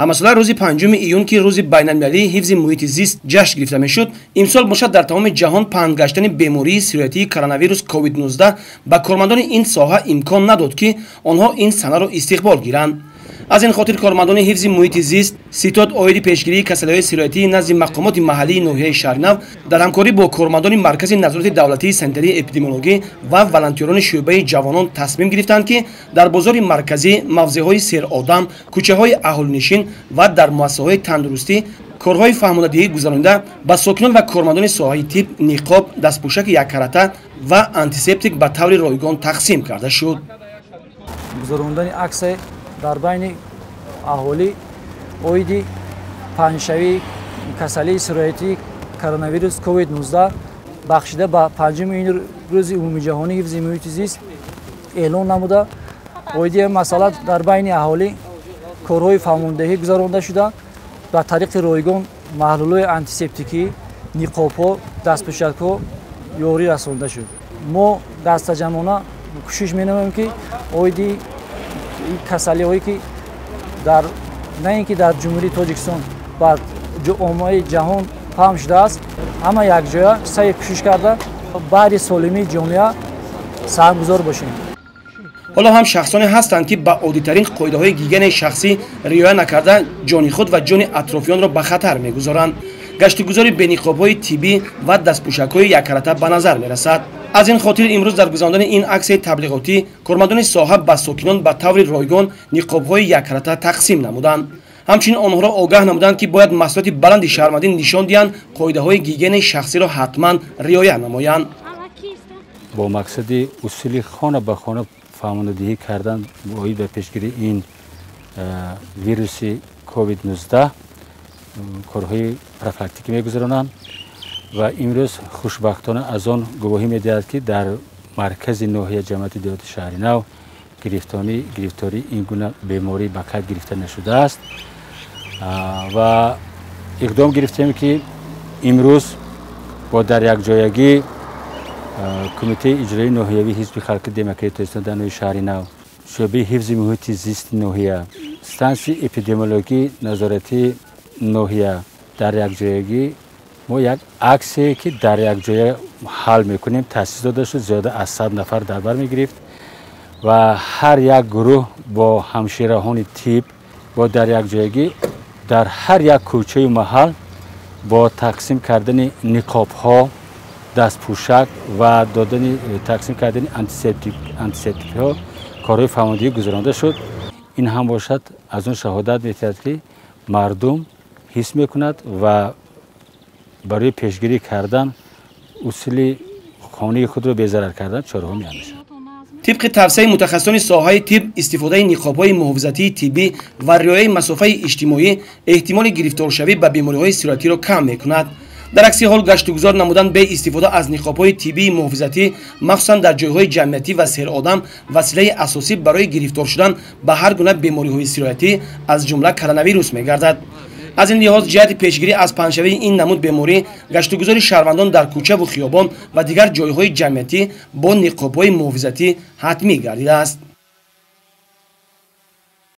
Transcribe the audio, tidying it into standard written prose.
ҳамасола рӯзи 5 июн ки рӯзи байналмилалии ҳифзи муҳити зист ҷашн гирифта мешуд, имсол бошад дар тамоми ҷаҳон паҳн гаштани бемории сироятии коронавирус COVID-19 ба кормандони ин соҳа имкон надод ки онҳо ин санаро истиқбол гиранд. аз ин хотир кормандони ҳифзи муҳити зист ситод оиди пешгирии касалиҳои сироятӣ назди мақомоти маҳаллии ноҳияи шаҳринав дар ҳамкорӣ бо кормандони маркази назорати давлатии санитарии эпидемиологӣ ва волонтёрони шӯъбаи ҷавонон тасмим гирифтанд ки дар бозори марказӣ, мавзеъҳои серодам, кӯчаҳои аҳлунишин ва дар муассисаҳои тандурустӣ корҳои фаҳмондадиҳӣ гузаронида ба сокинон ва кормандони соҳаи тиб ниқоб, дастпӯшаки яккаратта ва антисептик ба таври ройгон тақсим карда шуд. гузарондани аксия дар байни аҳолӣ оиди паҳншавии касалии сироятии коронавирус COVID-19 бахшида ба 5 июн рӯзи умумиҷаҳонии ҳифзи муҳити зист эълон намуда оиди масъала дар байни аҳолӣ корҳои фаҳмондеҳӣ гузаронда шуда ба тариқи ройгон маҳлулҳои антисептикӣ, ниқобҳо, дастпӯшакҳо ёрӣ расонда шуд. мо дастаҷамона кӯшиш менамоем ки оиди касалиҳое ки дар на ин ки дар ҷумҳурии Тоҷикистон ба оммаи ҷаҳон паҳн шудааст, ҳама якҷоя саи кӯшиш карда баҳри солимии ҷомеа саҳмгузор бошем. ҳоло ҳам шахсоне ҳастанд ки ба оддитарин қоидаҳои гигиенаи шахсӣ риоя накарда ҷони худ ва ҷони атрофиёнро ба хатар мегузоранд. гаштигузори бениқобҳои тиббӣ ва дастпӯшакҳои яккаратта ба назар мерасад. аз ин хотир имрӯз дар гузарондани ин аксияи таблиғотӣ кормандони соҳа ба сокинон ба таври ройгон ниқобҳои яккаратта тақсим намуданд. ҳамчунин онҳоро огаҳ намуданд ки бояд масъулияти баланди шаҳрвандӣ нишон диҳанд қоидаҳои гигиенаи шахсиро ҳатман риоя намоянд. бо мақсади усули хона ба хона фаҳмондадиҳӣ кардан оид ба пешгирии ин вируси COVID-19 корҳои профилактикӣ мегузаронанд ва имрӯз хушбахтона аз он гувоҳӣ медиҳад ки дар маркази ноҳия ҷамъияти деҳоти шаҳринав гирифтории ин гуна беморӣ ба қайд гирифта нашудааст ва иқдом гирифтем ки имрӯз бо дар якҷоягӣ кумитаи иҷроии ноҳиявии ҳизби халқи демократии Тоҷикистон дар ноҳияи шаҳринав, шӯъбаи ҳифзи муҳити зисти ноҳия, стансияи эпидемиологии назоратии ноҳия дар якҷоягӣ мо як аксие ки дар якҷоя ҳал мекунем таъсис дода шуд. зиёда аз 100 нафар дар бар мегирифт ва ҳар як гурӯҳ бо ҳамшираҳони тиб бо дар якҷоягӣ дар ҳар як кӯчаи маҳал бо тақсим кардани ниқобҳо, дастпӯшак ва додани тақсим кардани антисептикҳо корҳои фаҳмондагӣ гузаронда шуд. ин ҳам бошад аз он шаҳодат метиҳад ки мардум ҳис мекунад ва барои пешгирӣ кардан усули хонаи худро безарар кардан чораҳо меандешад. طبق توصیه متخصصان ساحه طب استفاده نقاب‌های محافظتی طبی و رعایت مسافه اجتماعی احتمال گرفتار شوی به بیماری‌های سیراتی را کم می‌کند. در عکس حال گشتگزار نمودن به استفاده از نقاب‌های طبی محافظتی مخصوصا در جای‌های جمعیتی و سیر آدم وسیله اساسی برای گرفتار شدن به هر گونه بیماری‌های سیراتی از جمله کرونا می‌گردد. از این لحاظ جهت پیشگیری از پنه‌شوی این نمود بیماری گشتگذاری شهروندان در کوچه و خیابان و دیگر جای‌های جمعیتی با نقاب‌های محافظتی حتمی گردیده است.